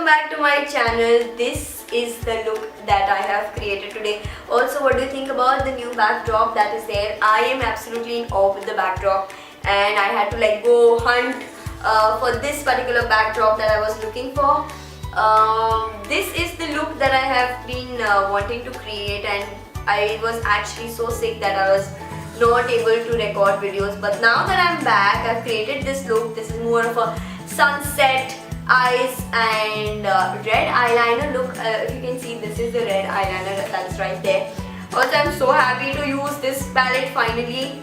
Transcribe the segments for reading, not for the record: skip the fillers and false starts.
welcome back to my channel. This is the look that I have created today. Also, what do you think about the new backdrop that is there? I am absolutely in awe with the backdrop, and I had to like go hunt for this particular backdrop that I was looking for. This is the look that I have been wanting to create, and I was actually so sick that I was not able to record videos. But now that I'm back, I've created this look. This is more of a sunset eyes and red eyeliner look. If you can see, this is the red eyeliner that's right there. Also, I'm so happy to use this palette finally.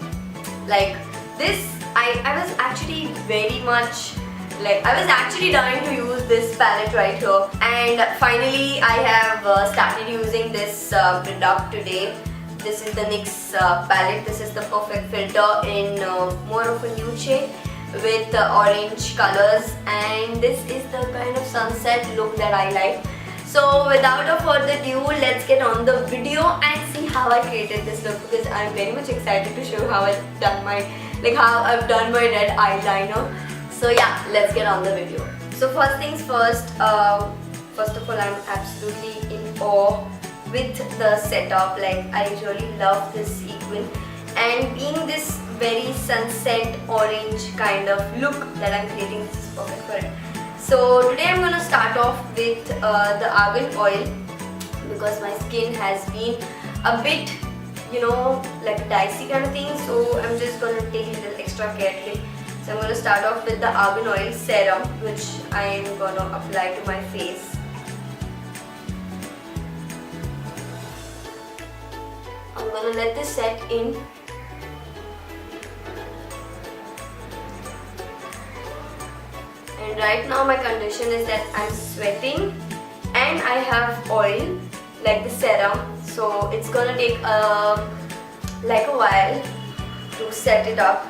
Like this, I was actually very much like I was actually dying to use this palette right here, and finally I have started using this product today. This is the NYX palette. This is the perfect filter in more of a nude shade with orange colors, and this is the kind of sunset look that I like. So without a further ado, let's get on the video and see how I created this look, because I'm very much excited to show how I've done my red eyeliner. So yeah, let's get on the video. So first things first, first of all, I'm absolutely in awe with the setup. Like, I really love this sequin, and being this very sunset orange kind of look that I'm creating, this is perfect for it. So today I'm gonna start off with the argan oil, because my skin has been a bit, you know, like a dicey kind of thing. So I'm just gonna take a little extra care today. So I'm gonna start off with the argan oil serum, which I'm gonna apply to my face. I'm gonna let this set in. And right now my condition is that I'm sweating and I have oil like the serum, so it's gonna take like a while to set it up.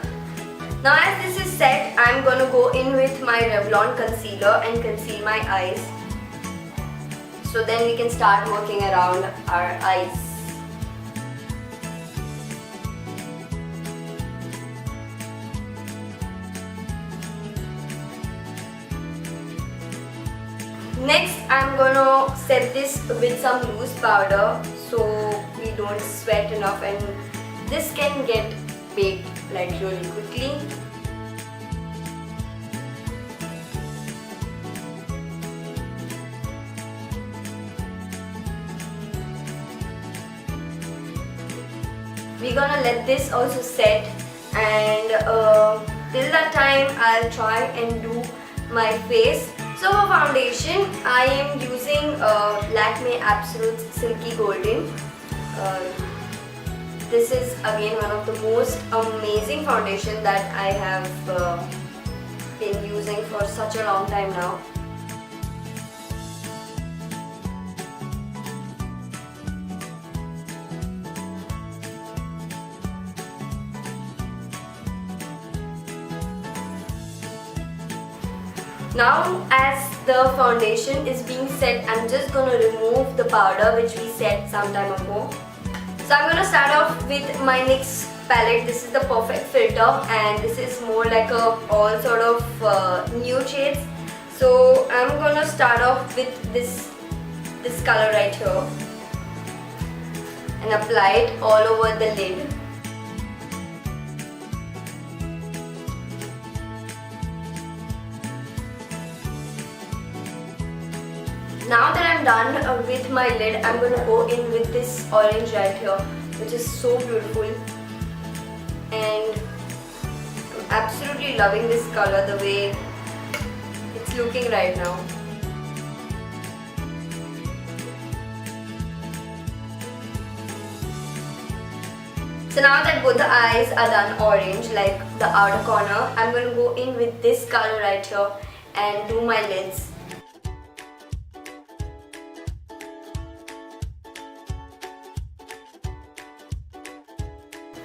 Now as this is set, I'm gonna go in with my Revlon concealer and conceal my eyes, so then we can start working around our eyes. Next, I'm gonna set this with some loose powder so we don't sweat enough, and this can get baked like really quickly. We're gonna let this also set, and till that time I'll try and do my face. So for foundation, I am using LAKME Absolute Silky Golden. This is again one of the most amazing foundation that I have been using for such a long time now. Now as the foundation is being set, I'm just going to remove the powder which we set some time ago. So I'm going to start off with my NYX palette. This is the perfect filter, and this is more like a all sort of nude shades. So I'm going to start off with this color right here and apply it all over the lid. Now that I'm done with my lid, I'm going to go in with this orange right here, which is so beautiful, and I'm absolutely loving this color, the way it's looking right now. So now that both the eyes are done orange, like the outer corner, I'm going to go in with this color right here and do my lids.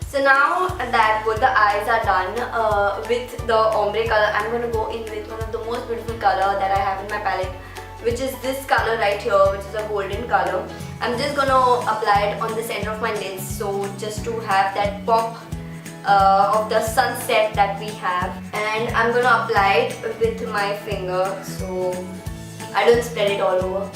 So now that both the eyes are done with the ombre color, I'm going to go in with one of the most beautiful color that I have in my palette, which is this color right here, which is a golden color. I'm just going to apply it on the center of my lids, so just to have that pop of the sunset that we have. And I'm going to apply it with my finger, so I don't spread it all over.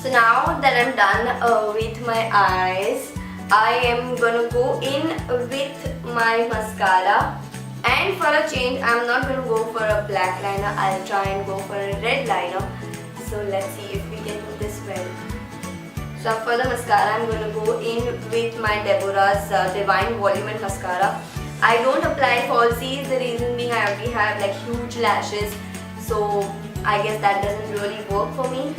So now that I'm done with my eyes, I am gonna go in with my mascara. And for a change, I'm not going to go for a black liner, I'll try and go for a red liner. So let's see if we can do this well. So for the mascara, I'm going to go in with my Deborah's Divine Volume and Mascara. I don't apply falsies, the reason being I already have like huge lashes. So I guess that doesn't really work for me.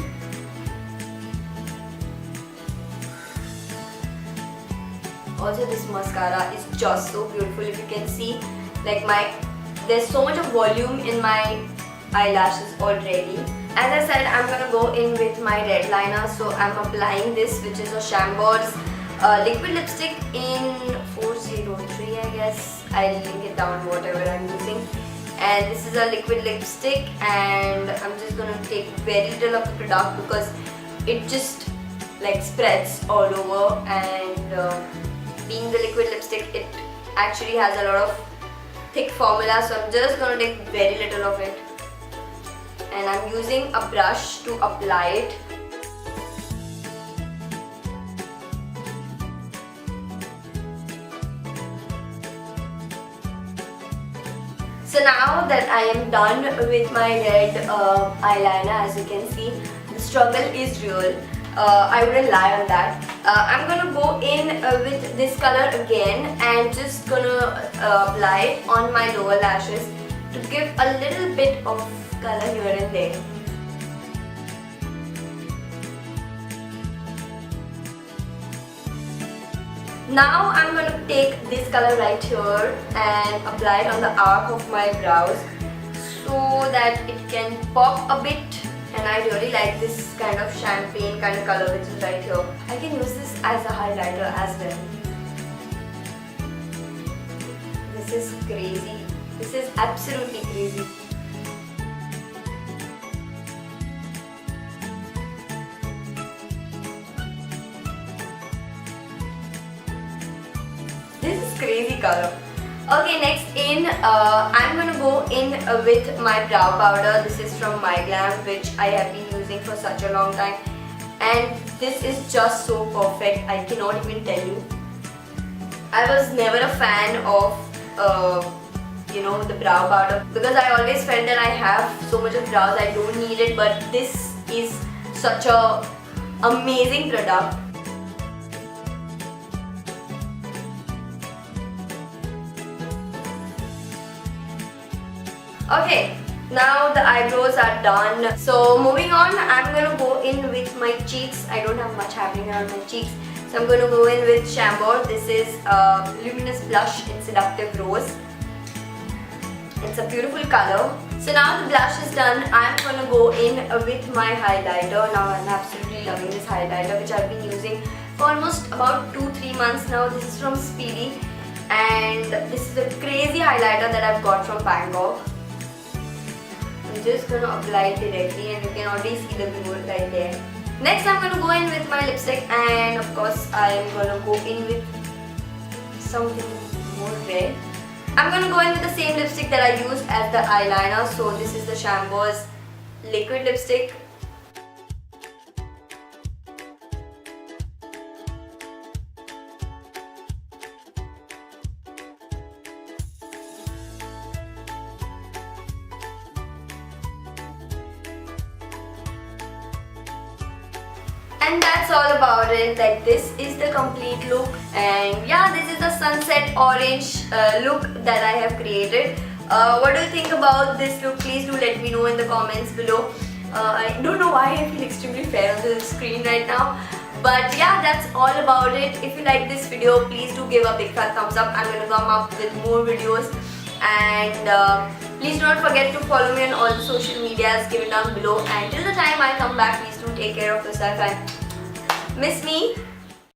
Also this mascara is just so beautiful. If you can see, like there's so much of volume in my eyelashes already. As I said, I'm gonna go in with my red liner. So I'm applying this, which is a CHAMBOR's liquid lipstick in 403, I guess. I'll link it down whatever I'm using. And this is a liquid lipstick, and I'm just gonna take very little of the product because it just like spreads all over, and being the liquid lipstick, it actually has a lot of thick formula, so I'm just going to take very little of it, and I'm using a brush to apply it. So now that I am done with my red eyeliner, as you can see, the struggle is real. I wouldn't lie on that. I'm gonna go in with this color again and just gonna apply it on my lower lashes to give a little bit of color here and there. Now I'm gonna take this color right here and apply it on the arc of my brows so that it can pop a bit. And I really like this kind of champagne kind of color which is right here. I can use this as a highlighter as well. This is crazy. This is absolutely crazy. This is crazy color. Okay, next I'm gonna go in with my brow powder. This is from My Glam, which I have been using for such a long time, and this is just so perfect. I cannot even tell you. I was never a fan of the brow powder because I always felt that I have so much of brows, I don't need it, but this is such a amazing product. Okay, now the eyebrows are done. So moving on, I'm gonna go in with my cheeks. I don't have much happening around my cheeks, so I'm gonna go in with CHAMBOR. This is Luminous Blush in Seductive Rose. It's a beautiful color. So now the blush is done, I'm gonna go in with my highlighter. Now I'm absolutely loving this highlighter, which I've been using for almost about 2-3 months now. This is from SPEEDY, and this is a crazy highlighter that I've got from Bangkok. I'm just going to apply it directly, and you can already see the glow right there. Next I'm going to go in with my lipstick, and of course I am going to go in with something more red. I'm going to go in with the same lipstick that I used as the eyeliner. So this is the CHAMBOR's liquid lipstick. And that's all about it. Like, this is the complete look, and yeah, this is the sunset orange look that I have created. What do you think about this look? Please do let me know in the comments below. I don't know why I feel extremely fair on the screen right now, but yeah, that's all about it. If you like this video, please do give a big fat thumbs up. I'm going to come up with more videos, and please do not forget to follow me on all the social medias given down below. And till the time I come back, please do take care of yourself and miss me.